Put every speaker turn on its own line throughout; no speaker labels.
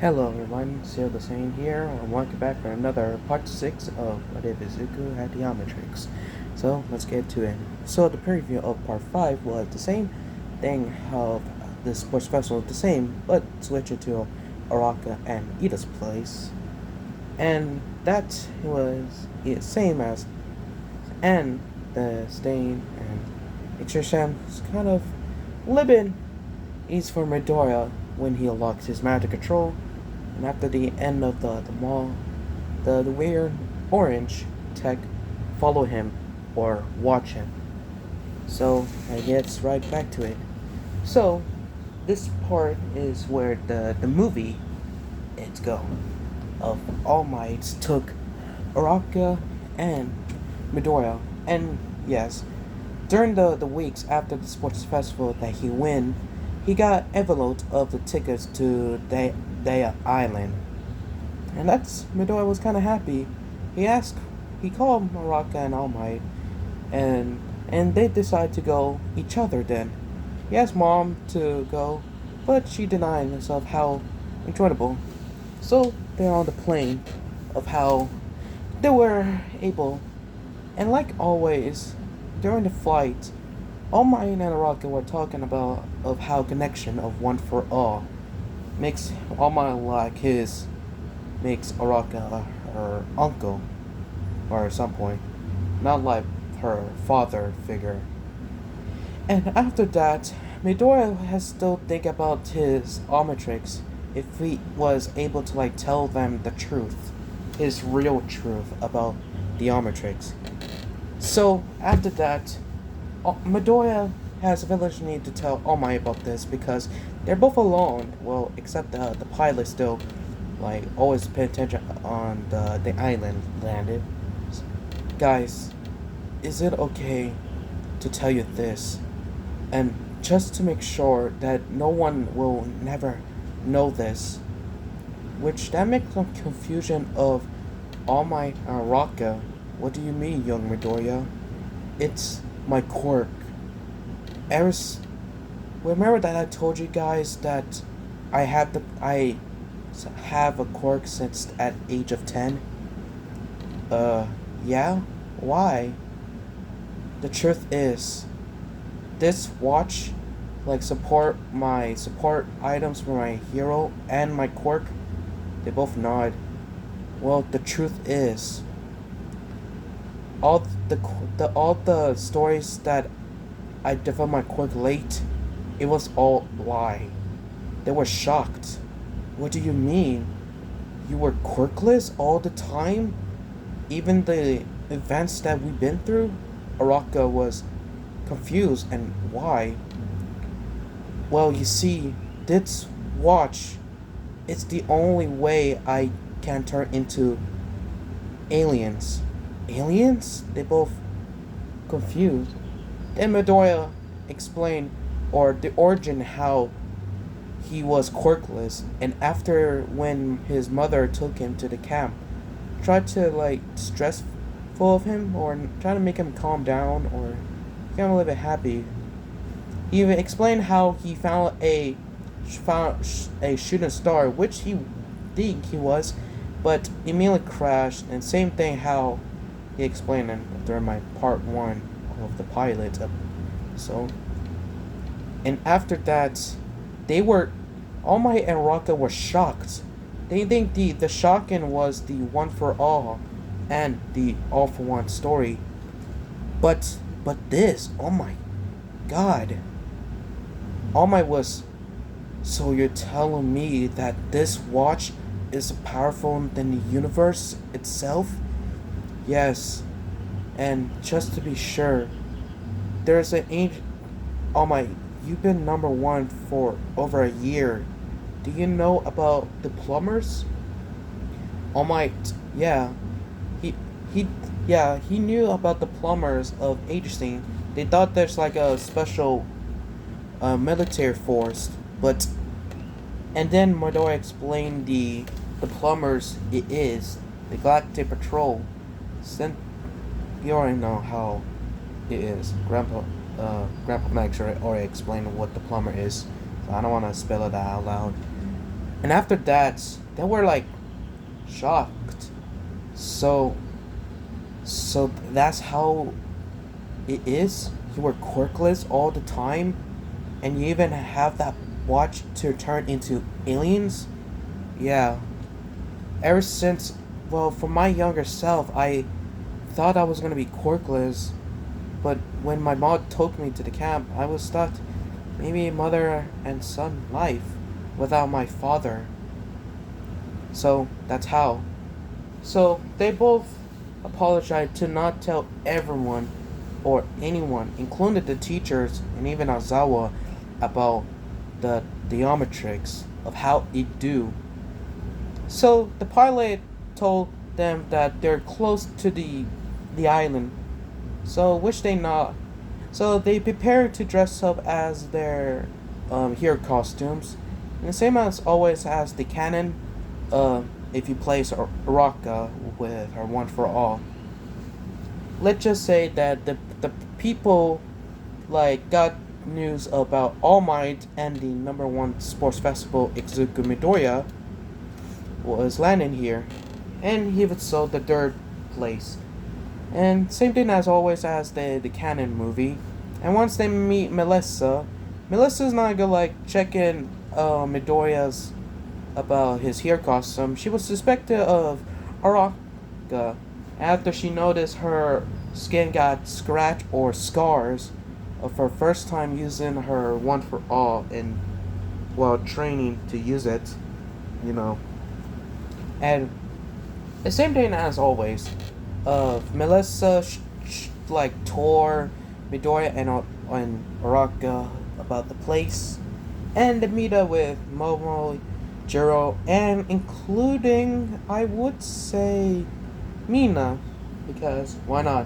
Hello everyone, still the same here, and welcome back for another part 6 of What If Izuku had the Omnitrix. So, let's get to it. So, the preview of part 5 was the same thing of the sports festival, the same, but switch it to Araka and Ida's place. And that was the same as, and the Stain and Ichishem's kind of living ease for Midoriya when he unlocks his magic control. And after the end of the mall, the weird orange tech follow him or watch him. So I gets right back to it. So this part is where the movie it's go of All Might took Araka and Midoriya. And yes, during the weeks after the sports festival that he win, he got envelopes of the tickets to their island. And that's Midoriya was kinda happy. He called Araka and All Might and they decided to go each other then. He asked mom to go, but she denied herself how enjoyable. So they're on the plane of how they were able, and like always, during the flight, All Might and Araka were talking about of how connection of one for all makes All Might like his makes Araka her uncle or at some point, not like her father figure. And after that, Midoriya has still think about his Omnitrix if he was able to like tell them the truth, his real truth about the Omnitrix. So after that, Midoriya has a village need to tell All Might about this because they're both alone. Well, except the pilot still like always pay attention on the island landed. Guys, is it okay to tell you this? And just to make sure that no one will never know this, which that makes some confusion of All Might and Araka. What do you mean, young Midoriya? It's my quirk. Eris, remember that I told you guys that I have a quirk since at age of 10? Yeah? Why? The truth is, this watch, like support items for my hero and my quirk, they both nod. Well, the truth is, all the stories that I developed my quirk late, it was all lie. They were shocked. What do you mean? You were quirkless all the time? Even the events that we've been through? Araka was confused, and why? Well, you see, this watch, it's the only way I can turn into aliens. Aliens? They both confused. Then Midoriya explained or the origin how he was quirkless, and after when his mother took him to the camp, tried to like stressful of him or try to make him calm down or get him a little bit happy. He even explained how he found a shooting star, which he think he was, but immediately crashed. And same thing how he explained it during my part 1 of the pilot episode. And after that, they were All Might and Raka were shocked. They think the shocking was the one for all and the all for one story. But this, oh my god. All Might was, so you're telling me that this watch is powerful than the universe itself? Yes. And just to be sure, there's an angel. All Might, you've been number 1 for over a year. Do you know about the plumbers? All Might, yeah. He knew about the plumbers of agency. They thought there's like a special military force, but and then Midoriya explained the plumbers it is the Galactic Patrol. You already know how it is. Grandpa Max already explained what the plumber is, so I don't want to spell it out loud. And after that, they were like shocked. So, so that's how it is. You were quirkless all the time, and you even have that watch to turn into aliens. Yeah. Ever since, well, for my younger self, I thought I was gonna be quirkless, but when my mom took me to the camp, I was stuck. Maybe mother and son life without my father. So that's how. So they both apologized to not tell everyone or anyone, including the teachers and even Azawa, about the Omnitrix of how it do. So the pilot told them that they're close to the island. So which they not. So they prepared to dress up as their hero costumes. And the same as always as the canon, if you place Araka with her One for All. Let's just say that the people like got news about All Might and the number one sports festival Izuku Midoriya was landing here, and he would sold the third place. And same thing as always as the canon movie. And once they meet Melissa, Melissa's not gonna like check in Midoriya's about his hair costume. She was suspected of Araka after she noticed her skin got scratch or scars of her first time using her One for All and while training to use it, you know. And the same thing as always. Melissa like tore Midoriya and Araka about the place, and the meetup with Momo, Jiro, and including I would say Mina, because why not?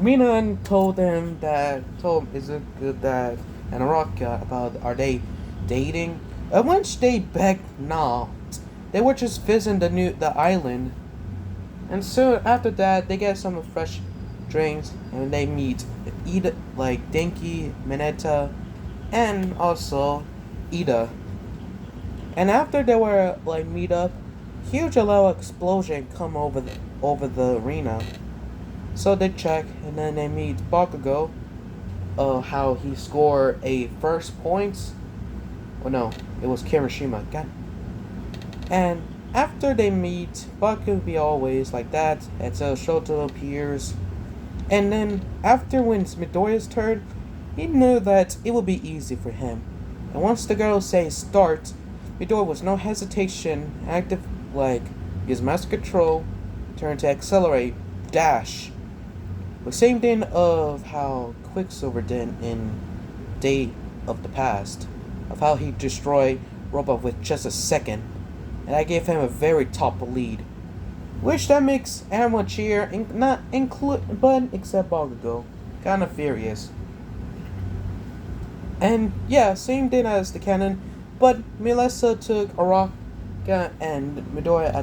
Mina told Izuku that and Araka about are they dating? At which they begged not. They were just visiting the island. And soon after that, they get some fresh drinks and they meet Ida, like Denki, Mineta, and also Ida. And after they were like meet up, huge loud explosion come over the arena. So they check and then they meet Bakugo. How he scored a first points. Oh no, it was Kirishima. God. And after they meet, Buck will be always like that until Shoto appears. And then, after when Midoriya's turn, he knew that it would be easy for him. And once the girl says start, Midoriya was no hesitation, active like his master control, turn to accelerate, dash. The same thing of how Quicksilver did in Day of the Past, of how he destroyed Robot with just a second. And I gave him a very top lead, which that makes everyone cheer, not include, but except Bakugo, kind of furious. And yeah, same thing as the canon, but Melissa took Araka and Midoriya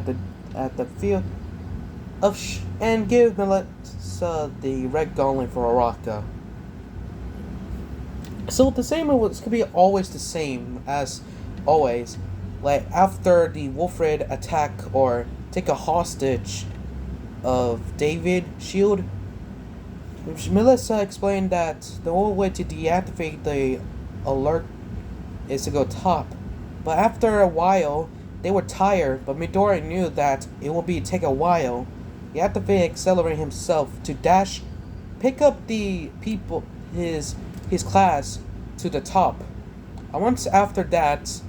at the field of and give Melissa the red gauntlet for Araka. So the same was could be always the same as always. Like after the Wolfred attack or take a hostage of David Shield, Melissa explained that the only way to deactivate the alert is to go top. But after a while, they were tired, but Midori knew that it will take a while. He activated Accelerate himself to dash, pick up the people, his class, to the top. And once after that,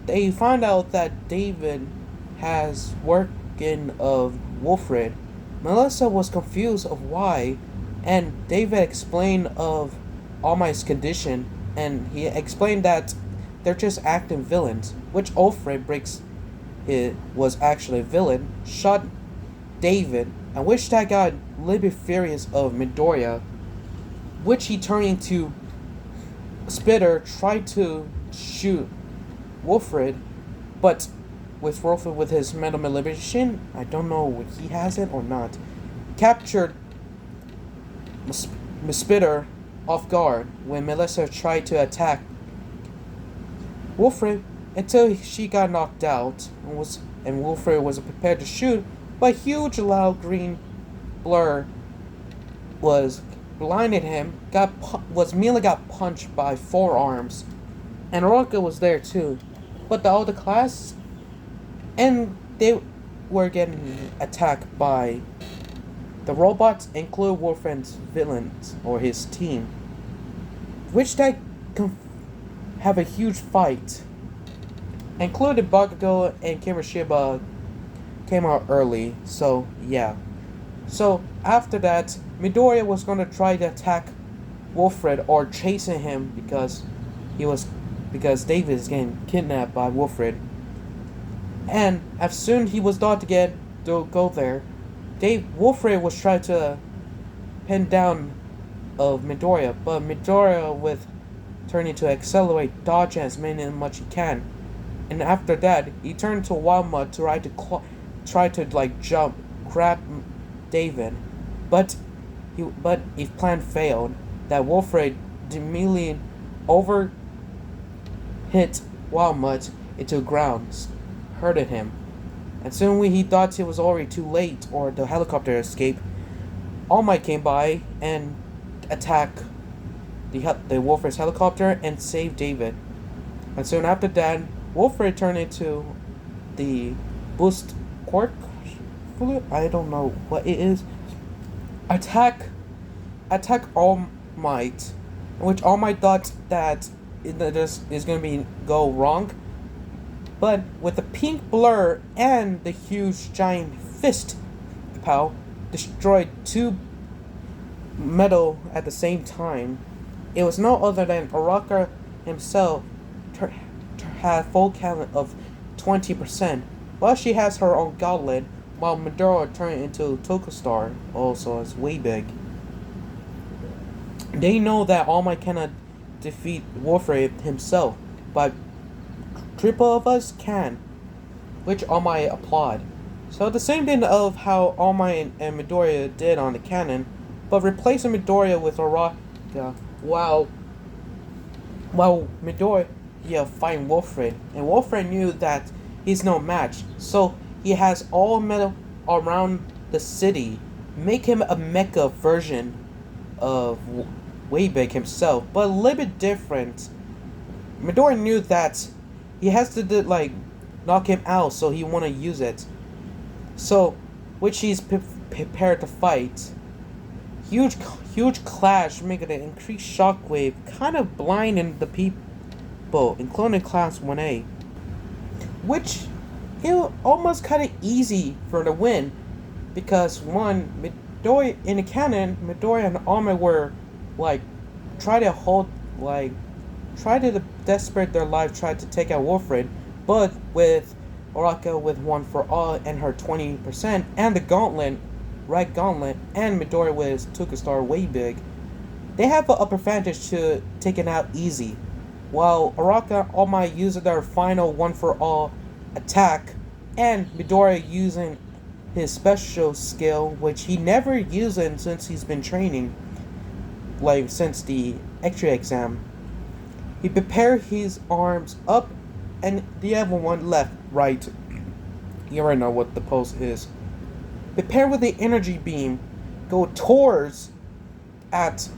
they find out that David has working of Wolfred. Melissa was confused of why, and David explained of All Might's condition, and he explained that they're just acting villains, which Wolfred breaks it was actually a villain, shot David, and which that got a little bit furious of Midoriya, which he turned into Spitter, tried to shoot Wolfred, but with Wolfred with his mental manipulation, I don't know if he has it or not, captured Spitter off guard when Melissa tried to attack Wolfred, until she got knocked out and Wilfred was prepared to shoot, but a huge loud green blur was blinded him. Mila got punched by forearms, and Oroka was there too, but the other class and they were getting attacked by the robots, include Wolfen's villains or his team, which they have a huge fight. Included Bakugo and Kimishima came out early, so yeah. So after that, Midoriya was gonna try to attack Wolfred or chasing him because David is getting kidnapped by Wolfred. And as soon he was thought to go there, Wolfred was trying to pin down of Midoriya, but Midoriya with turning to accelerate, dodge as much he can. And after that, he turned to Wildmud to try to like jump, grab David, but his plan failed. That Wolfred immediately hit Wildmud into the ground, hurted him. And soon when he thought it was already too late or the helicopter escaped, All Might came by and attacked the Wolfred's helicopter and saved David. And soon after that, Wolfred turned into the boost quark fluid. I don't know what it is. Attack All Might, in which All Might thought that this is going to go wrong. But with the pink blur and the huge giant fist pow destroyed two metal at the same time, it was no other than Araka himself had full count of 20%, while she has her own gauntlet, while Midoriya turned into Tokostar, also as way big. They know that All Might cannot defeat Wolfred himself, but triple of us can, which All Might applaud. So the same thing of how All Might and Midoriya did on the cannon, but replacing Midoriya with Araka while Midoriya fighting Wolfred, and Wolfred knew that he's no match, so he has all metal around the city, make him a mecha version of Waybig himself, but a little bit different. Midoriya knew that he has to knock him out, so he want to use it. So, which he's prepared to fight. Huge clash, making an increased shockwave, kind of blinding the people, including Class 1A. Which, it almost kind of easy for the win, because one, Midoriya in the cannon, Midoriya and All Might were try to desperate their life, try to take out Wolfred, but with Araka with One for All and her 20%, and the Gauntlet, Red Gauntlet, and Midoriya with Tokostar way big, they have an upper advantage to take it out easy. While Araka and All Might using their final One for All attack, and Midoriya using his special skill, which he never using since he's been training, since the X-ray exam. He prepared his arms up and the other one left, right. You already know what the pose is. Prepare with the energy beam, go towards at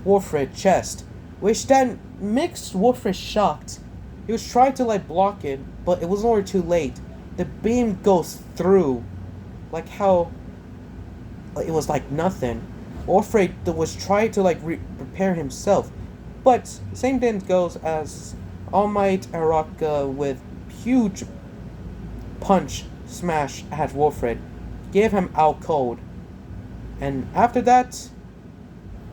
Wolfred's chest, which then makes Wolfred shocked. He was trying to block it, but it was already too late. The beam goes through, how it was nothing. Wolfred was trying to prepare himself, but same thing goes as All Might and Araka with huge punch smash at Wolfred, gave him out cold. And after that,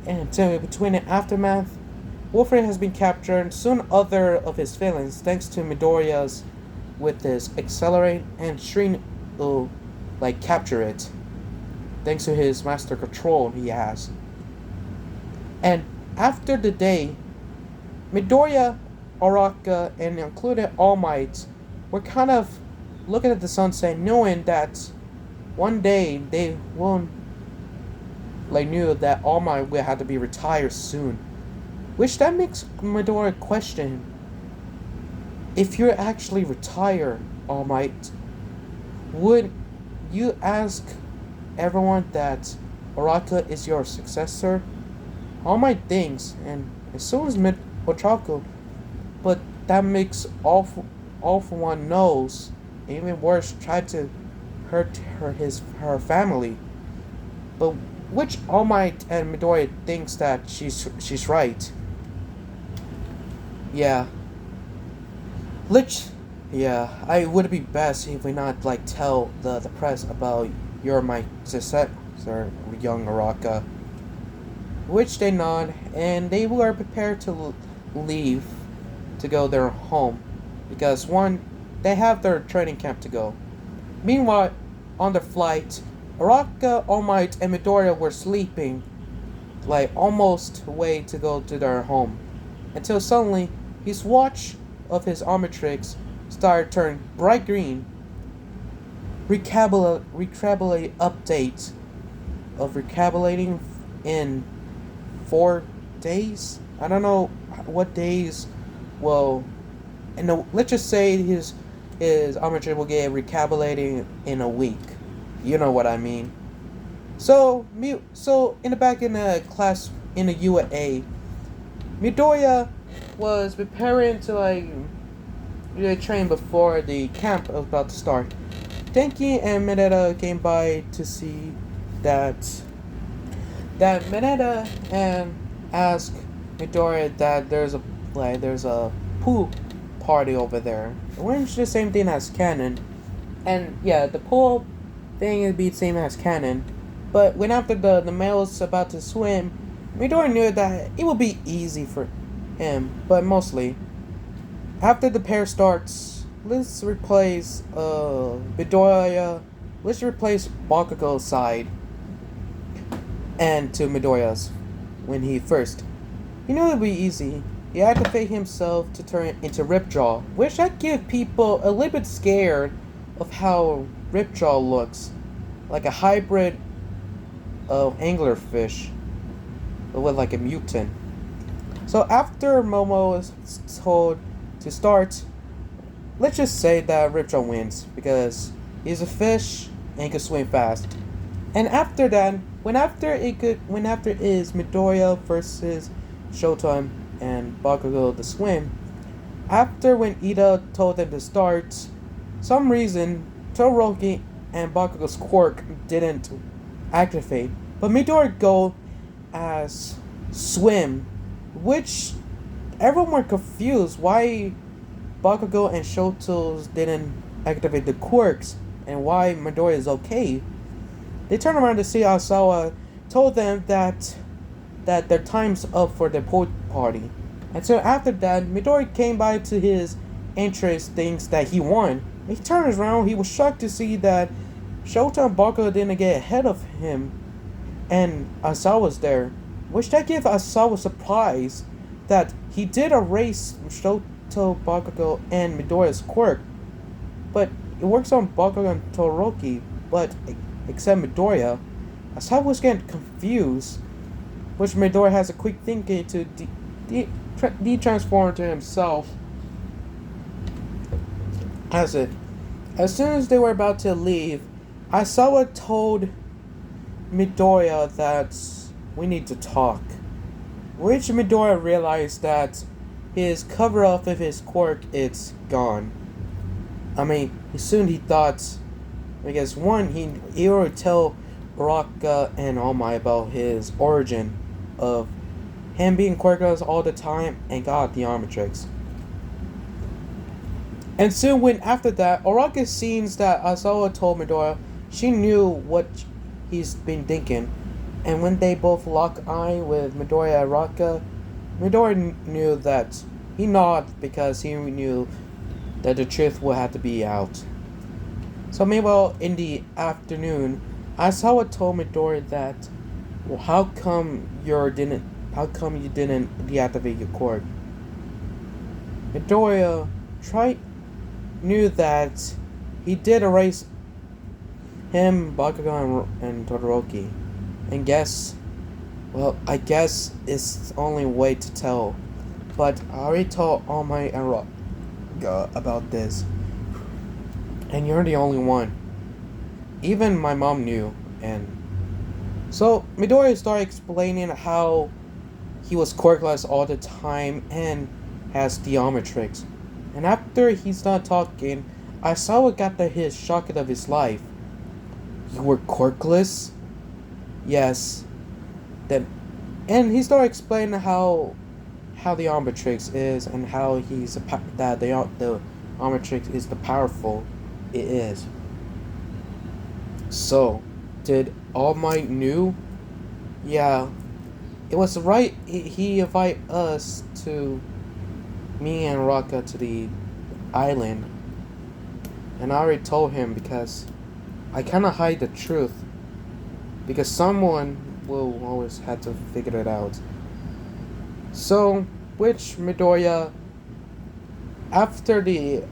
and so between the aftermath, Wolfred has been captured, and soon other of his feelings, thanks to Midoriya's with his accelerate, and Shrin will capture it, thanks to his master control he has. And after the day, Midoriya, Araka, and including All Might were kind of looking at the sunset, knowing that one day they will knew that All Might will have to be retired soon. Which that makes Midoriya question if you actually retire, All Might, would you ask everyone that Araka is your successor? All Might thinks, and as soon as Ochako, but that makes all for one knows, even worse, tried to hurt her family. But which All Might and Midoriya thinks that she's right. Yeah, Lich, yeah, I would be best if we not like tell the press about you're my successor, young Araka. Which they nod, and they were prepared to leave to go their home, because one, they have their training camp to go. Meanwhile, on the flight, Araka, All Might, and Midoriya were sleeping, like almost way to go to their home, until suddenly his watch of his Omnitrix started turning bright green. Recalculate update of recalculating in 4 days. I don't know what days. Well, let's just say his Omnitrix will get recalculating in a week. You know what I mean. So in the back in the class in the UA, Midoriya was preparing to train before the camp was about to start. Denki and Mineta came by to see that Mineta and asked Midoriya that there's a pool party over there. Which is the same thing as canon. And yeah, the pool thing would be the same as canon. But when after the male's about to swim, Midoriya knew that it would be easy for him, but mostly. After the pair starts, let's replace Midoriya. Let's replace Bakugo's side and to Midoriya's when he first. He knew it would be easy. He activated himself to turn into Ripjaw, which that give people a little bit scared of how Ripjaw looks, like a hybrid of anglerfish, but with like a mutant. So after Momo is told to start, let's just say that Ripjaw wins because he's a fish and he can swim fast. And after that, when after is Midoriya versus Showtime and Bakugo to swim. After when Ida told them to start, some reason Todoroki and Bakugo's quirk didn't activate, but Midoriya go as swim, which everyone were confused why Bakugo and Shoto's didn't activate the quirks and why Midoriya is okay. They turned around to see Asawa told them that their time's up for the pool party. And so after that, Midoriya came by to his entrance thinks that he won. He turned around, he was shocked to see that Shota and Bakugo didn't get ahead of him and Asawa was there, which that gave Asawa surprise that he did erase Shoto, Bakugo, and Midoriya's quirk. But it works on Bakugo and Todoroki, but except Midoriya. Asawa was getting confused, which Midoriya has a quick thinking to de-transform to himself. As soon as they were about to leave, Asawa told Midoriya that we need to talk. Which Midoriya realized that his cover-up of his quirk is gone. I mean, soon he thought, because one, he would tell Baraka and All Might about his origin of him being quirkless all the time and got the Omnitrix. And soon when after that, Araka sees that Asawa told Midoriya she knew what he's been thinking. And when they both lock eye with Midoriya and Araka, Midoriya knew that he nodded because he knew that the truth will have to be out. So meanwhile, in the afternoon, Asawa told Midoriya that, well, how come you didn't deactivate your quirk? Midoriya knew that he did erase him, Bakugo, and Todoroki. And I guess it's the only way to tell. But I already told All Might and about this, and you're the only one. Even my mom knew, and so Midori started explaining how he was quirkless all the time and has the Omnitrix. And after he's done talking, I saw what got his shock of his life. You were quirkless? Yes. Then, and he started explaining how the Omnitrix is and how that the Omnitrix is the powerful it is. So, did All Might knew? Yeah, it was right. He invited us to me and Raka to the island, and I already told him because I kind of hide the truth because someone will always have to figure it out. So, which Midoriya, after the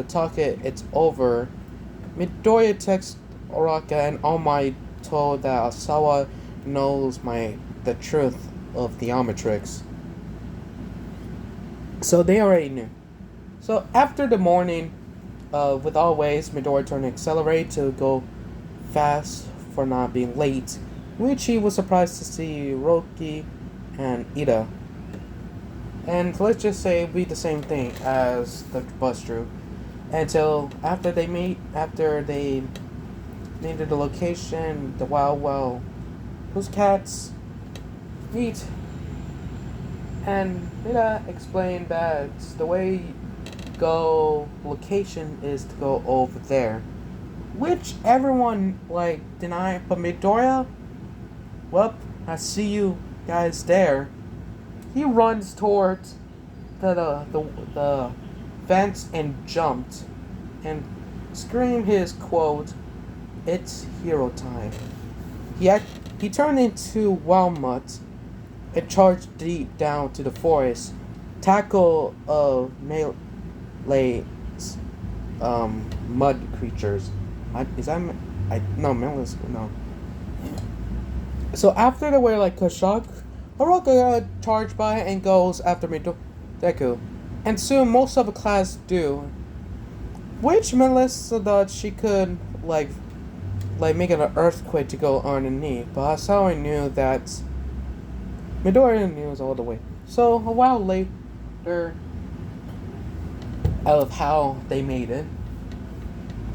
talk it's over, Midoriya texts Raka and All Might told that Asawa knows the truth of the Omnitrix. So they already knew. So after the morning, with always, Midori turned to accelerate to go fast for not being late, which he was surprised to see Roki and Ida. And let's just say it'd be the same thing as the bus drew. Until after they meet, after they needed the location, the whose cats meet. And Ida explained that the way go location is to go over there, which everyone denied, but Midoriya, well, I see you guys there. He runs towards the fence and jumped and screamed his quote, "It's hero time." He turned into Walmut and charged deep down to the forest, tackle melee mud creatures. No. So after the way Kashak, Haruka charged by and goes after Deku, and soon most of the class do, which meant so that she could make it an earthquake to go underneath. But Asawa knew that Midori knew all the way. So a while later, of how they made it,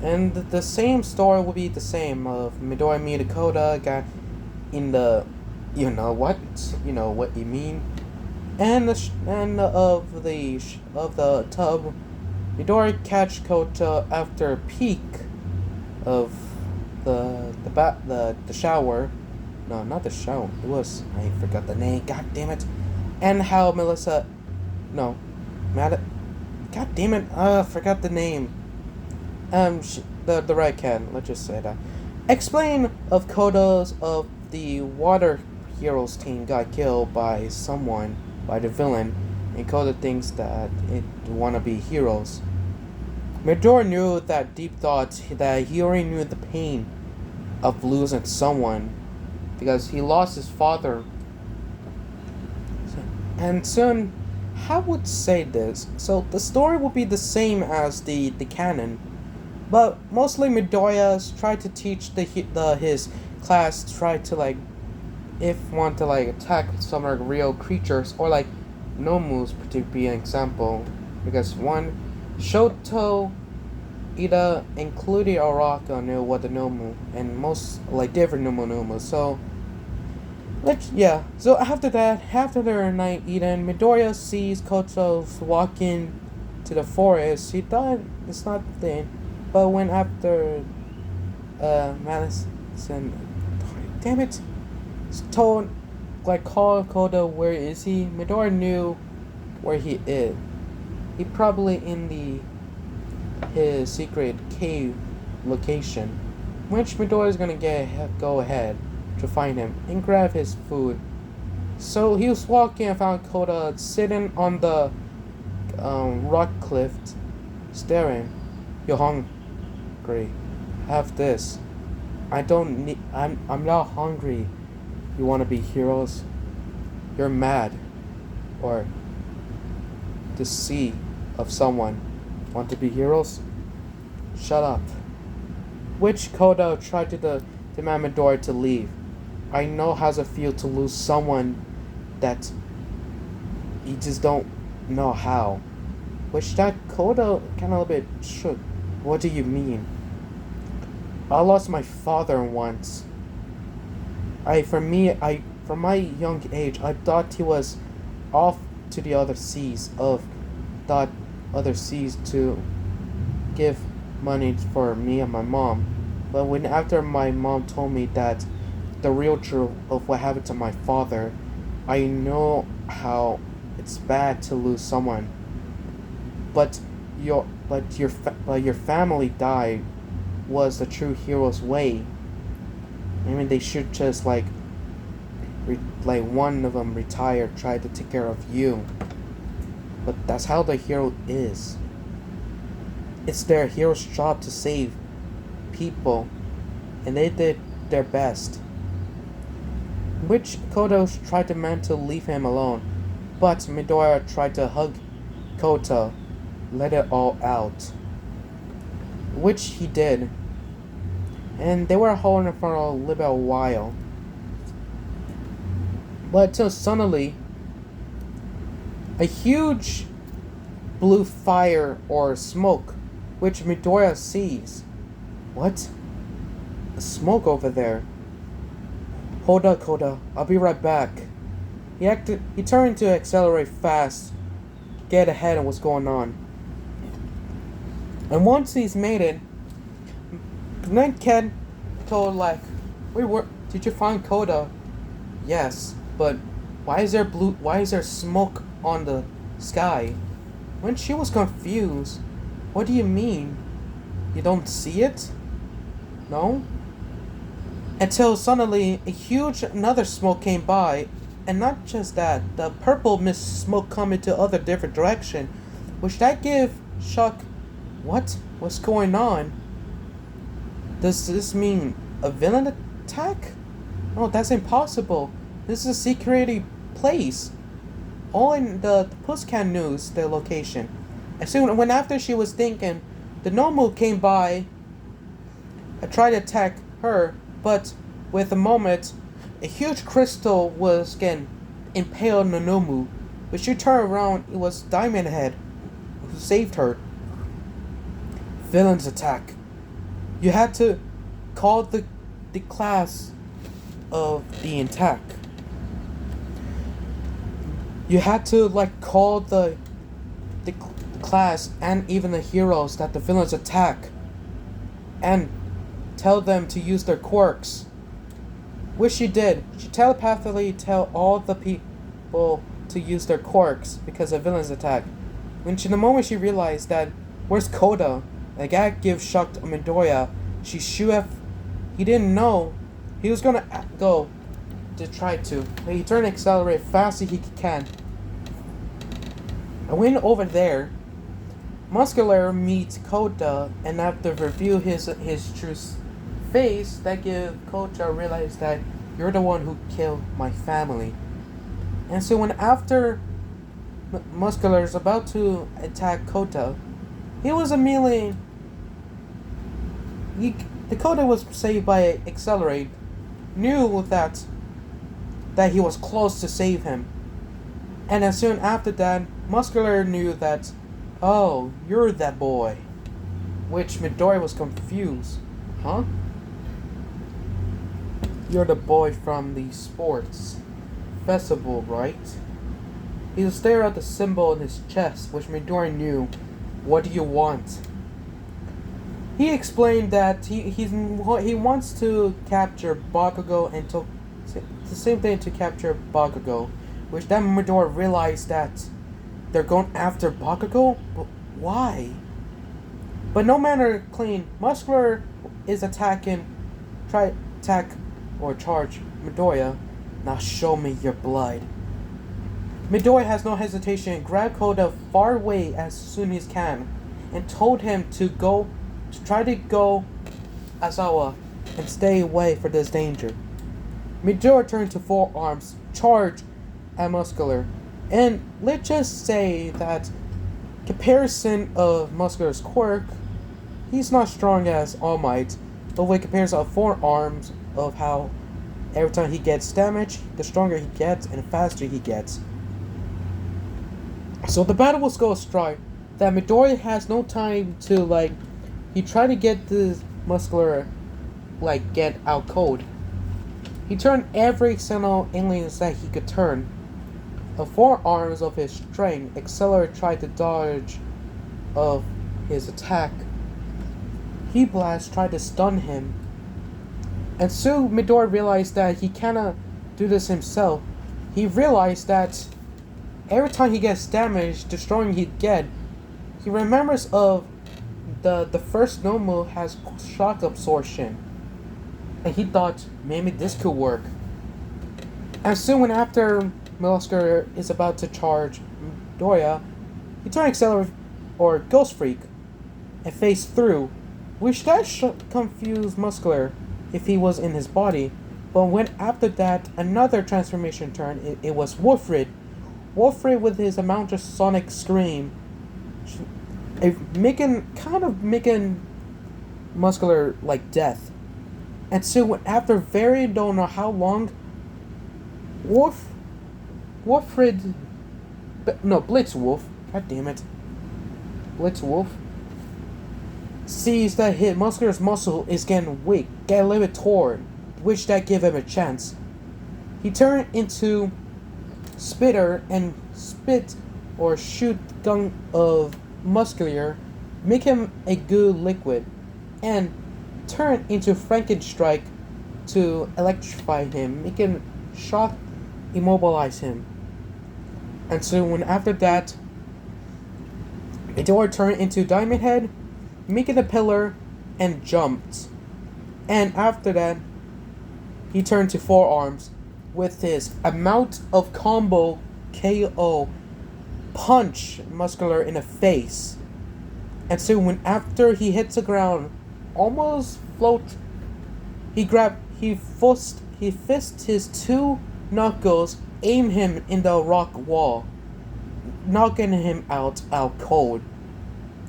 and the same story will be the same of Midori meet Dakota, got in the, you know what you mean, and of the tub, Midori catch Kota after peak of the shower. No, not the shower. It was, I forgot the name. God damn it! And how Melissa, no, God damn it! I forgot the name. The red cat. Let's just say that. Explain of Koda's of the water heroes team got killed by the villain, and Koda thinks that it wanna be heroes. Midori knew that deep thought that he already knew the pain of losing someone because he lost his father. And soon, how would say this? So the story will be the same as the canon, but mostly Midoriya tried to teach his class try to if want to attack some real creatures or Nomus to be an example, because one Shoto, Ida, including Araka knew what the Nomu and most different Nomu. So so after their night eating, Midoriya sees Koto walking to the forest. He thought it's not the thing, but when after Madison, damn it, told call Koto where is he, Midoriya knew where he is. He probably in his secret cave location, which Midoriya is gonna go ahead to find him and grab his food. So he was walking and found Koda sitting on the rock cliff, staring. You're hungry. Have this. I'm not hungry. You wanna be heroes? You're mad. Or the sea of someone. Want to be heroes? Shut up. Which Kodo tried to demand Midori to leave. I know how it feels to lose someone that you just don't know how. Which that Kodo kind of a bit shook. What do you mean? I lost my father once. From my young age, I thought he was off to the other seas to give money for me and my mom. But after my mom told me that the real truth of what happened to my father, I know how it's bad to lose someone. But your family died was the true hero's way. I mean, they should just like one of them retired, tried to take care of you. But that's how the hero is. It's their hero's job to save people, and they did their best. Which Kodo tried to man to leave him alone, but Midoriya tried to hug Kota, let it all out. Which he did. And they were holding for a little bit while. But until suddenly, a huge blue fire or smoke, which Midoriya sees. What? The smoke over there. Hold up, Koda. I'll be right back. He turned to accelerate fast, get ahead of what's going on. And once he's made it, then Ken told did you find Koda? Yes, but why is there smoke on the sky? When she was confused, what do you mean? You don't see it? No? Until suddenly another smoke came by, and not just that, the purple mist smoke coming to other different direction, which that give Chuck, what's going on? Does this mean a villain attack? No, that's impossible. This is a security place. All in the Puscan news, the location. And soon, after she was thinking, the Nomu came by and tried to attack her, but with a moment, a huge crystal was getting impaled on the Nomu. When she turned around, it was Diamond Head who saved her. Villain's attack. You had to call the class of the attack. You had to call the class and even the heroes that the villains attack, and tell them to use their quirks. Which she did. She telepathically tell all the people to use their quirks because of villains attack. The moment she realized that, where's Koda? The guy gives shock to Midoriya. He didn't know. He was gonna go to try to. But he turned to accelerate fast as he can. I went over there. Muscular meets Kota, and after review his true face, that give Kota realize that you're the one who killed my family. And so after Muscular is about to attack Kota, he was immediately the Kota was saved by Accelerate, knew that he was close to save him. And as soon after that, Muscular knew that, oh, you're that boy. Which Midori was confused. Huh? You're the boy from the sports festival, right? He stared at the symbol in his chest, which Midori knew. What do you want? He explained that he wants to capture Bakugo and took the same thing to capture Bakugo, which then Midori realized that they're going after Bakugo? But why? But no matter clean, Muscular is charge Midoriya. Now show me your blood. Midori has no hesitation and grabbed Koda far away as soon as he can, and told him to try to go Asawa and stay away for this danger. Midori turned to full arms, charge at Muscular, and let's just say that comparison of Muscular's quirk, he's not strong as All Might, but with comparison of forearms of how every time he gets damage, the stronger he gets and the faster he gets. So the battle will go strike that Midoriya has no time to he tried to get the Muscular get out cold. He turned every single aliens that he could turn. The forearms of his strength, Accelerate tried to dodge of his attack. Heat Blast tried to stun him. And soon Midoriya realized that he cannot do this himself. He realized that every time he gets damaged, the stronger he get, he remembers of the first Nomu has shock absorption. And he thought maybe this could work. And soon after Muscular is about to charge Midoriya, he turned Accelerate or Ghost Freak and face through, which that confused Muscular if he was in his body. But when after that another transformation turned, it was Wolfrid. Wolfrid with his amount of sonic scream, making Muscular like death. And so after very don't know how long, Blitzwolf, god damn it, Blitzwolf sees that his Muscular's muscle is getting weak, get a little bit torn, which that give him a chance. He turned into Spitter and spit or shoot gun of Muscular, make him a good liquid, and turn into Frankenstrike to electrify him, make him shock, immobilize him. And so when after that, Midoriya turned into Diamond Head, making a pillar, and jumped. And after that, he turned to Forearms with his amount of combo KO punch Muscular in the face. And so when after he hits the ground, almost float, he fists his two knuckles, aim him in the rock wall, knocking him out cold.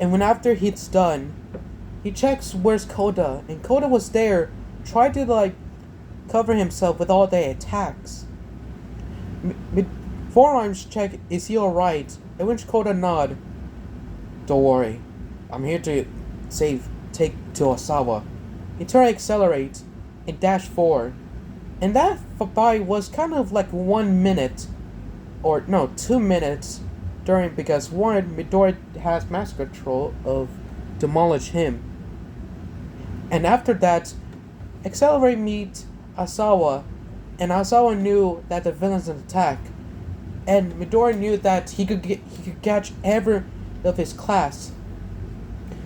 And when after he's done, he checks where's Koda, and Koda was there, tried to cover himself with all the attacks. Forearms check, is he alright? At which Koda nod. Don't worry, I'm here to take to Osawa. He turned Accelerate and dash forward. And that fight was kind of 1 minute, or no, 2 minutes because one, Midoriya has master control of demolish him. And after that, Accelerate meet Osawa, and Osawa knew that the villain's an attack. And Midoriya knew that he could catch every of his class.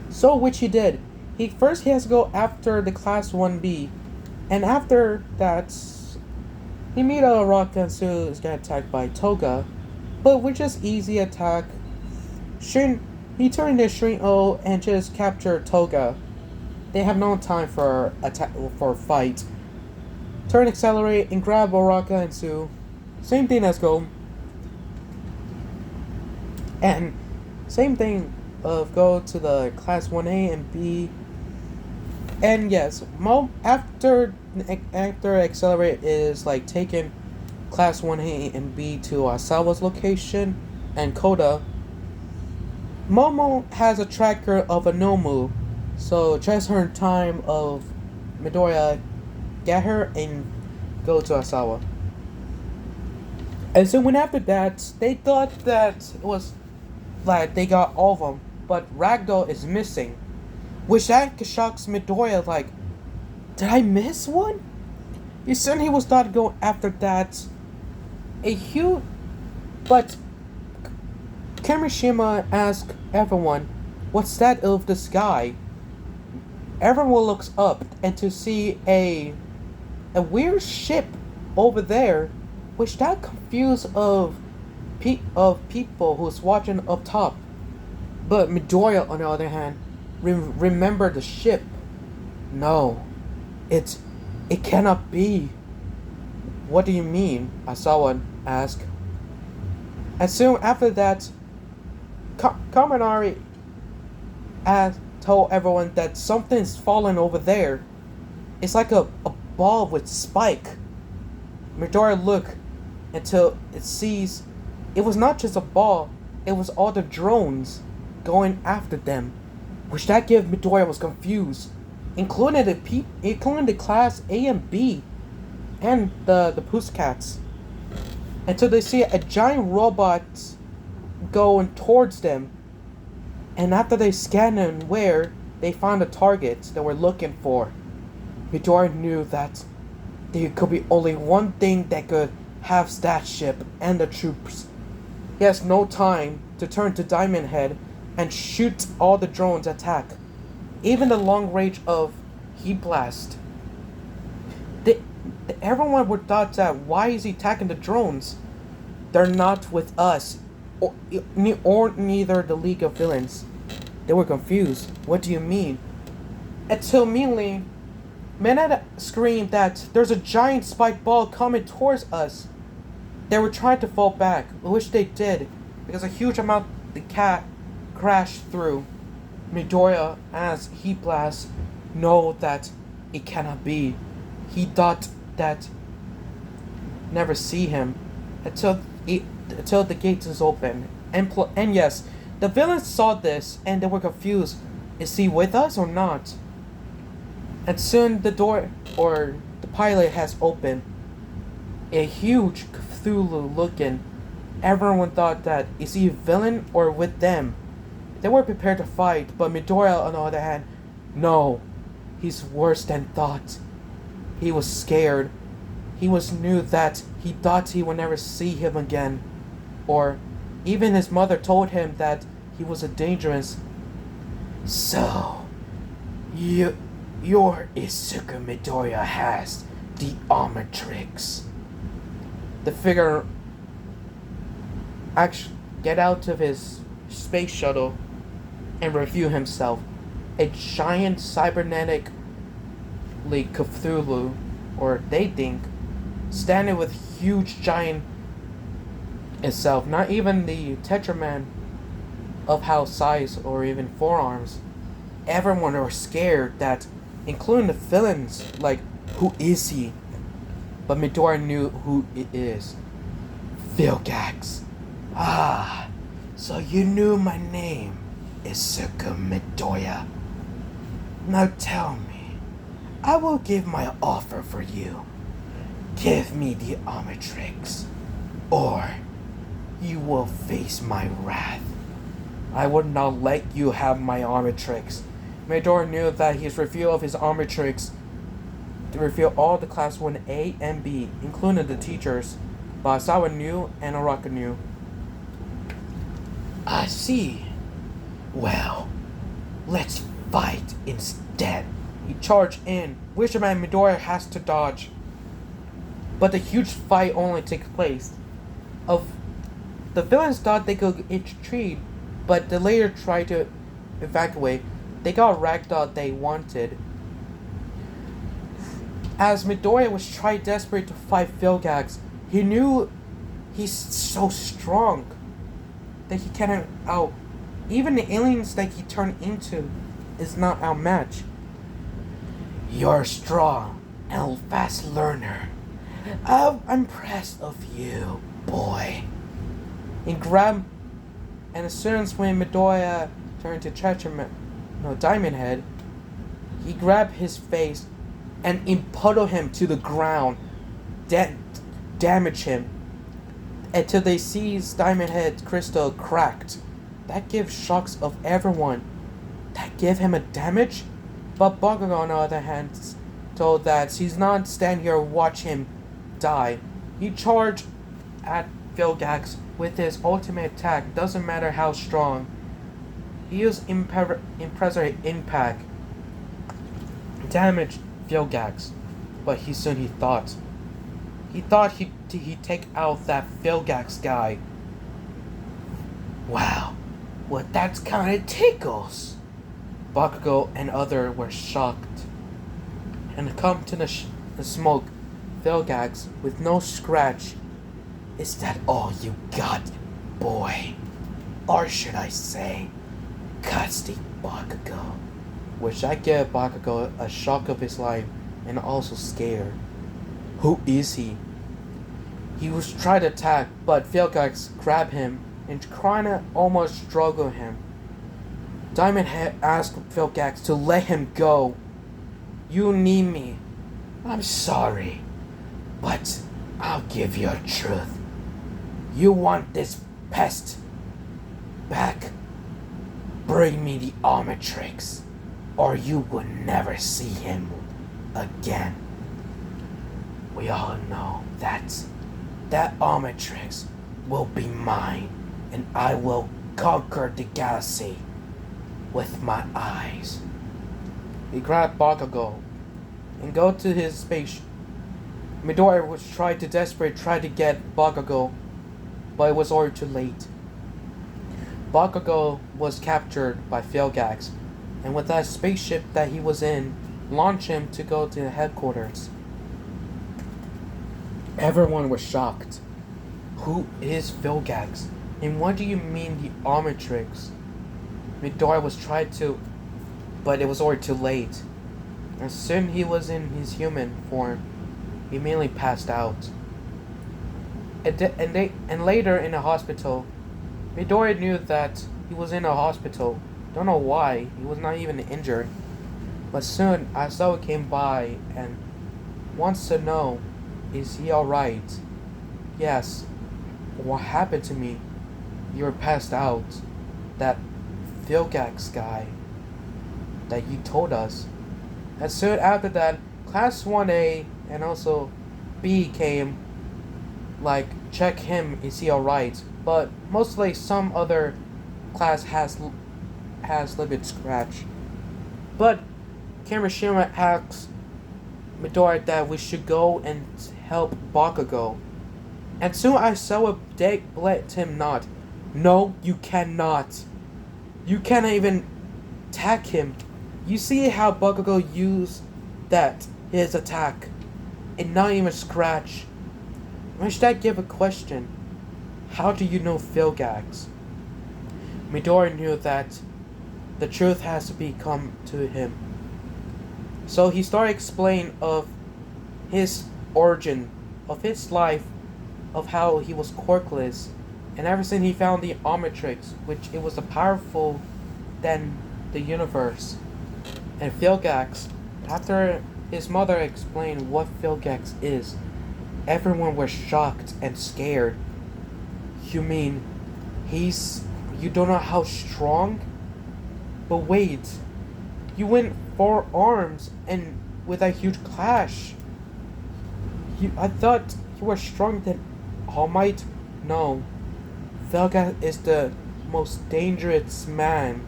So which he did. He has to go after the class 1B, and after that, he meet a rock and so is get attacked by Toga, but with just easy attack, he turned into Shin-O and just captured Toga. They have no time for fight. Turn Accelerate and grab Oraka and Sue. Same thing as Go. And same thing of go to the class 1A and B. And yes, after Accelerate is taking class 1A and B to Osawa's location and Koda, Momo has a tracker of a Nomu, so just her time of Midoriya get her and go to Osawa. And so when after that, they thought that it was they got all of them, but Ragdoll is missing, which that shocks Midoriya, did I miss one? He said he was not going after that. But Kamishima asked everyone, what's that of the sky? Everyone looks up and to see a weird ship over there, which that confused of people who's watching up top. But Midoriya, on the other hand, remember the ship. No, it cannot be. What do you mean? Osawa asked. And soon after that, Kaminari told everyone that something's fallen over there. It's like a ball with spike. Midoriya looked until it sees it was not just a ball, it was all the drones going after them, which that gave Midoriya was confused, including the class A and B, and the Pussycats, until they see a giant robot going towards them, and after they scanned and where they found the targets they were looking for, Midoriya knew that there could be only one thing that could have that ship and the troops. He has no time to turn to Diamond Head and shoot all the drones attack, even the long range of Heat Blast. Everyone would thought that why is he attacking the drones? They're not with us, or neither the League of Villains. They were confused. What do you mean? Until immediately, Mineta screamed that there's a giant spike ball coming towards us. They were trying to fall back, which they did, because a huge amount of the cat crashed through. Midoriya, as Heat Blast, know that it cannot be. He thought that never see him until the gates is open. And yes, the villains saw this and they were confused. Is he with us or not? And soon the door or the pilot has opened. A huge Cthulhu looking. Everyone thought that is he a villain or with them? They were prepared to fight, but Midoriya on the other hand, no. He's worse than thought. He was scared. He knew that he thought he would never see him again. Or even his mother told him that he was a dangerous. So, your Izuku Midoriya has the Omnitrix. The figure actually get out of his space shuttle and review himself. A giant cybernetic Cthulhu, or they think, standing with huge giant itself, not even the Tetraman of house size or even forearms. Everyone are scared that, including the villains, like, who is he? But Midoriya knew who it is. Vilgax. Ah, so you knew my name, Izuku Midoriya. Now tell me, I will give my offer for you. Give me the Omnitrix, or you will face my wrath. I would not let you have my Omnitrix. Midoriya knew that his reveal of his Omnitrix to reveal all the class 1A and B, including the teachers, but Asawa knew and Araka knew. I see. Well, let's fight instead. He charged in, which man Midoriya has to dodge. But the huge fight only takes place. The villains thought they could retreat, but they later tried to evacuate. They got ragdoll they wanted. As Midoriya was trying desperate to fight Vilgax, he knew he's so strong that he cannot out. Even the aliens that he turned into is not outmatched. You're strong and fast learner. I'm impressed of you, boy. He grabbed, and as soon as when Midoriya turned to Diamond Head, he grabbed his face and impaled him to the ground, damage him, until they sees Diamond Head crystal cracked. That gives shocks of everyone. That give him a damage? But Bakugo on the other hand told that he's not stand here and watch him die. He charged at Vilgax with his ultimate attack, doesn't matter how strong. He used impressive impact, damaged Vilgax, but he thought he'd take out that Vilgax guy. Wow, well that's kinda tickles. Bakugo and other were shocked, and come to the smoke. Vilgax with no scratch. Is that all you got, boy? or should I say, Custody Bakugo. Which I give Bakugo a shock of his life and also scared. Who is he? He was trying to attack, but Vilgax grabbed him and trying to almost struggle him. Diamond Head asked Vilgax to let him go. You need me. I'm sorry, but I'll give you a truth. You want this pest back? Bring me the Omnitrix, or you will never see him again. We all know that Omnitrix will be mine, and I will conquer the galaxy with my eyes. He grabbed Bakugo and go to his space. Midoriya was trying to try to get Bakugo, but it was already too late. Bakugo was captured by Vilgax, and with that spaceship that he was in, launched him to go to the headquarters. Everyone was shocked. Who is Vilgax? And what do you mean the Omnitrix? Midoriya was trying to, but it was already too late. As soon as he was in his human form, he immediately passed out. And later in the hospital, Midoriya knew that he was in a hospital. Don't know why, he was not even injured. But soon, Aizawa came by and wants to know, is he alright? Yes. What happened to me? You were passed out. That Vilgax guy that you told us. And soon after that, Class 1A and also B came, like, check him, is he alright? But mostly some other class has a little bit scratch. But Kamishima asks Midoriya that we should go and help Bakugo. And soon Aizawa let him not. No, you cannot. You cannot even attack him. You see how Bakugo used his attack, and not even scratch. Why should I give a question? How do you know Vilgax? Midoriya knew that the truth has to become to him. So he started explaining of his origin, of his life, of how he was quirkless, and ever since he found the Omnitrix, which it was the powerful than the universe. And Vilgax, after his mother explained what Vilgax is, everyone was shocked and scared. You mean, you don't know how strong? But wait, you went 4 arms and with a huge clash. I thought you were stronger than All Might. No, Vilgax is the most dangerous man.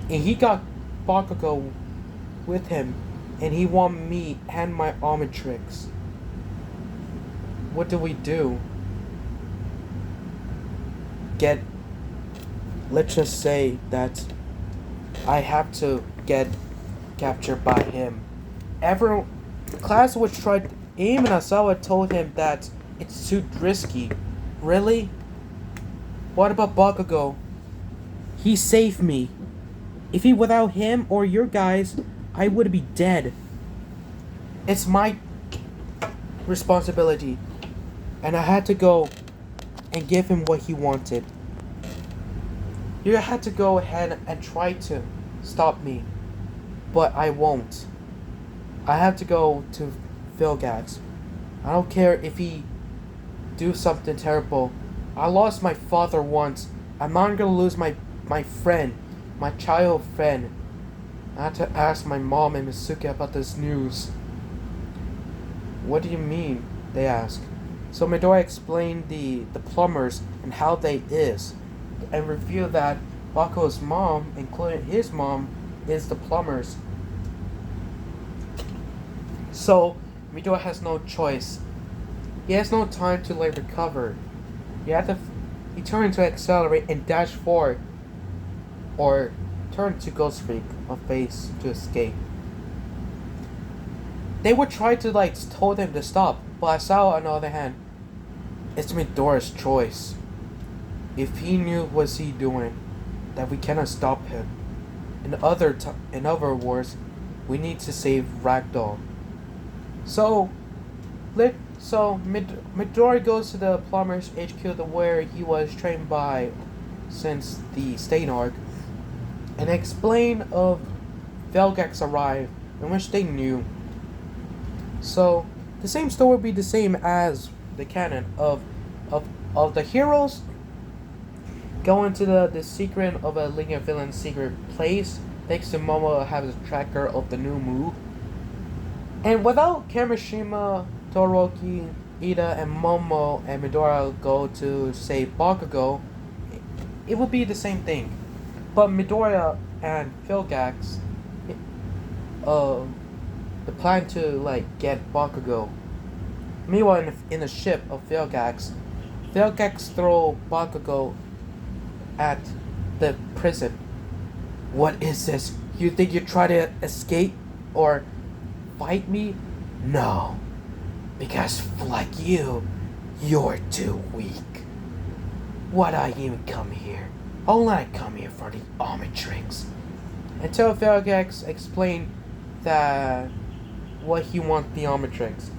And he got Bakugo with him, and he want me and my Omnitrix. What do we do? Let's just say that I have to get captured by him. Class would try. Even Aizawa told him that it's too risky. Really? What about Bakugo? He saved me. If without him or your guys, I would be dead. It's my responsibility, and I had to go and give him what he wanted. You had to go ahead and try to stop me, but I won't. I have to go to Vilgax. I don't care if he do something terrible. I lost my father once. I'm not gonna lose my friend, my child friend. I had to ask my mom and Misuke about this news. What do you mean? They ask. So Midoriya explained the plumbers and how they is, and revealed that Bakugo's mom, including his mom, is the plumbers. So Midoriya has no choice. He has no time to recover. He turned to accelerate and dash forward, or turn to Ghost Freak of face to escape. They would try to told him to stop, but Aizawa on the other hand, it's Midoriya's choice. If he knew what's he doing, that we cannot stop him. In other words, we need to save Ragdoll. So, Midori goes to the plumber's HQ to where he was trained by since the Stain arc, and explain of Velgax arrived, in which they knew. So, the same story would be the same as the canon of the heroes going to the secret of a League of Villains secret place, thanks to Momo having a tracker of the new move. And without Kamishima, Todoroki, Ida, and Momo and Midoriya go to save Bakugo, it would be the same thing. But Midoriya and Vilgax, the plan to get Bakugo. Meanwhile, in the ship of Vilgax throw Bakugo at the prison. What is this? You think you try to escape or fight me? No. Because like you're too weak. Why'd I even come here? Only I come here for the Omnitrix. Until Vilgax explained that what he wants the Omnitrix.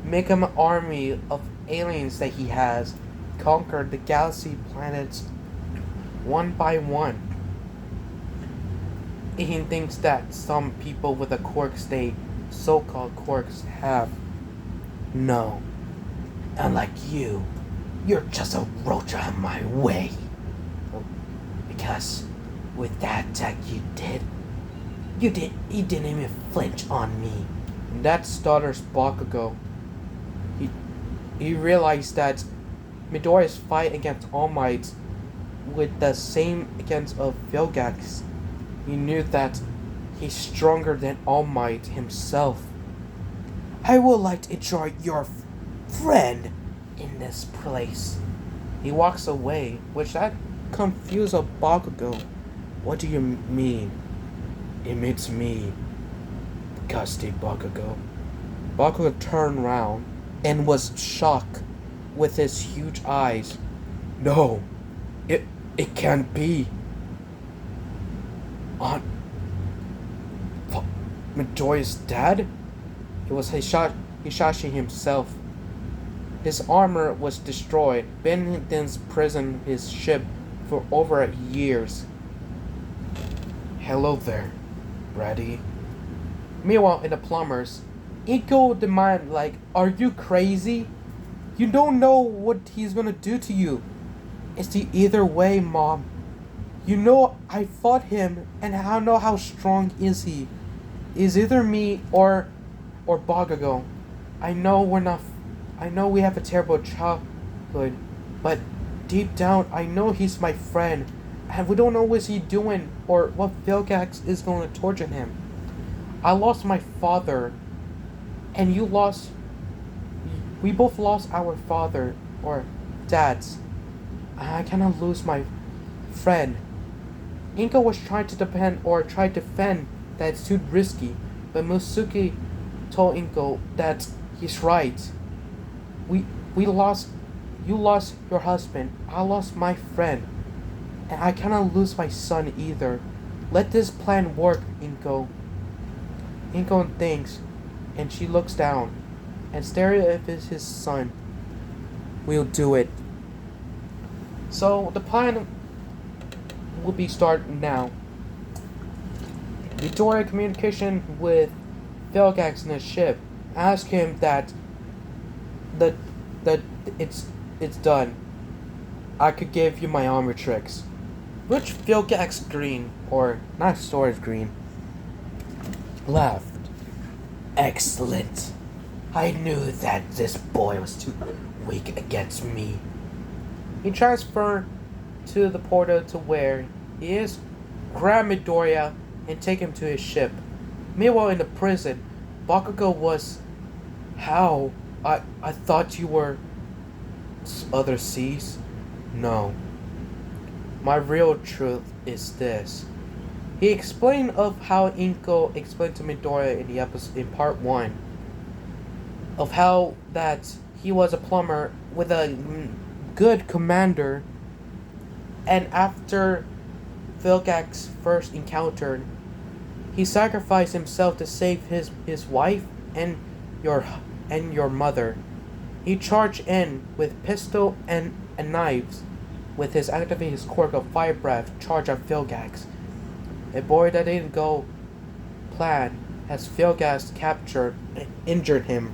Make him an army of aliens that he has. Conquer the galaxy planets one by one. He thinks that some people with a quirk state, so-called quirks, have. No. Unlike you're just a roach on my way. Because with that attack you didn't even flinch on me. And that stutters Bakugo. He realized that Midoriya's fight against All Might with the same against of Vilgax. He knew that he's stronger than All Might himself. I would like to enjoy your friend in this place. He walks away, which that confused Bakugo. What do you mean? It makes me gusty, Bakugo. Bakugo turned around and was shocked with his huge eyes. No, it can't be. Aunt Midoriya's dad? It was Hisashi himself. His armor was destroyed. Been in prison his ship for over years. Hello there, Brady. Meanwhile, in the plumbers, Inko demand are you crazy? You don't know what he's gonna do to you. It's the either way, Mom. You know I fought him, and I know how strong is he. Is either me or Bakugo. I know we have a terrible childhood, but deep down I know he's my friend, and we don't know what he's doing or what Vilgax is going to torture him. I lost my father, and we both lost our father or dads. I cannot lose my friend. Inko was trying to defend that it's too risky, but Musuki told Inko that he's right. You lost your husband, I lost my friend, and I cannot lose my son either. Let this plan work, Inko. Inko thinks, and she looks down and stares at his son. We'll do it. So the plan will be starting now. Midoriya communication with Vilgax in his ship. Ask him that it's done. I could give you my Omnitrix. Which Vilgax Green, or not Storage Green, laughed. Excellent. I knew that this boy was too weak against me. He transferred to the portal to where he is, grab Midoriya, and take him to his ship. Meanwhile, in the prison, Bakugo was... How? I thought you were... other seas? No. My real truth is this. He explained of how Inko explained to Midoriya in the episode in part 1 of how that he was a plumber with a good commander And after Vilgax's first encounter, he sacrificed himself to save his wife and your mother. He charged in with pistol and knives, with his activating his quirk of fire breath charge at Vilgax. A boy that didn't go plan as Vilgax captured and injured him.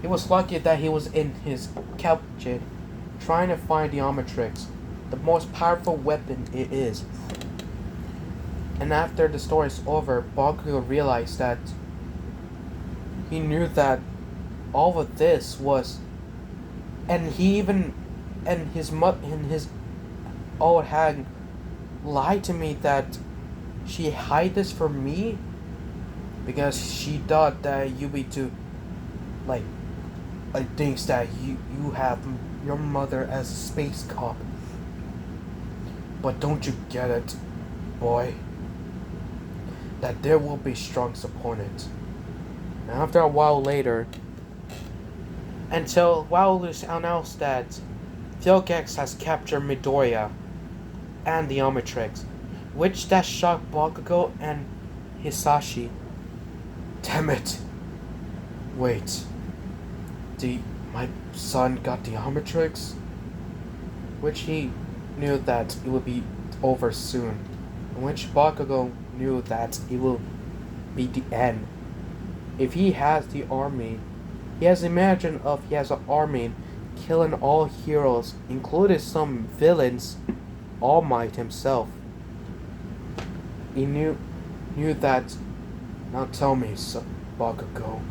He was lucky that he was in his capture trying to find the Omnitrix, the most powerful weapon it is. And after the story is over, Bakugo realized that he knew that all of this was, and he even, and his old hag lied to me that she hid this from me because she thought that you be too, like thinks that you have your mother as a space cop. But don't you get it, boy? That there will be strong opponents. And after a while later, until Wowlus announced that Vilgax has captured Midoriya and the Omnitrix, which that shocked Bakugo and Hisashi. Damn it! Wait, my son got the Omnitrix? Which he knew that it would be over soon, in which Bakugo knew that it will be the end. If he has the army, he has imagined of he has an army killing all heroes, including some villains, All Might himself. He knew that. Now tell me, Bakugo,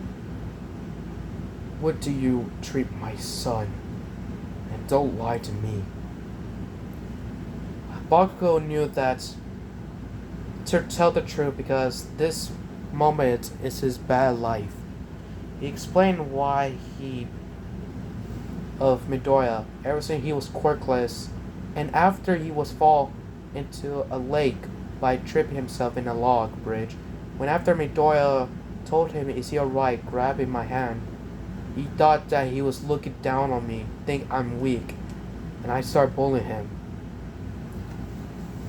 what do you treat my son? And don't lie to me. Bakugo knew that to tell the truth because this moment is his bad life. He explained why of Midoriya, ever since he was quirkless, and after he was fall into a lake by tripping himself in a log bridge. When after Midoriya told him, "Is he alright?" grabbing my hand, he thought that he was looking down on me, think I'm weak, and I start bullying him.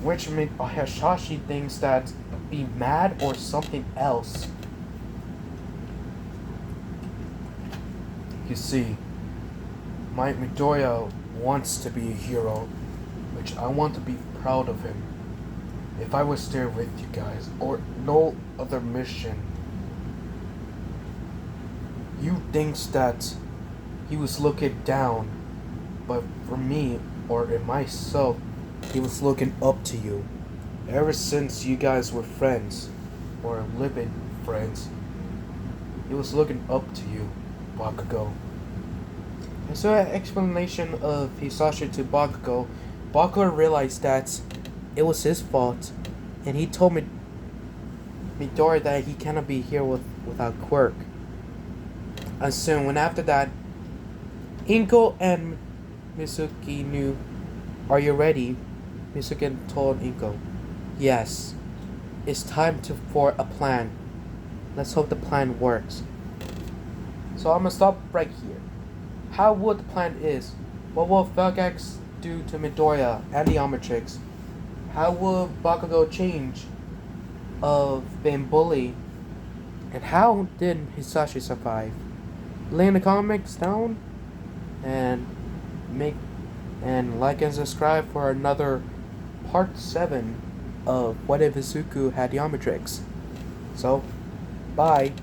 Which Hisashi thinks that be mad or something else. You see, my Midoriya wants to be a hero, which I want to be proud of him. If I was there with you guys, or no other mission, you thinks that he was looking down, but for me, or in myself, he was looking up to you. Ever since you guys were friends, or living friends, he was looking up to you, Bakugo. And so an explanation of Hisashi to Bakugo, Bakugo realized that it was his fault, and he told me Midori that he cannot be here without quirk. And soon, when after that, Inko and Mizuki knew, "Are you ready?" Mizuki told Inko, "Yes. It's time for a plan. Let's hope the plan works." So I'm gonna stop right here. How would the plan is? What will Vilgax do to Midoriya and the Omnitrix? How will Bakugo change of being bullied? And how did Hisashi survive? Lay the comics down and like and subscribe for another part 7 of What If Izuku Had the Omnitrix. So, bye.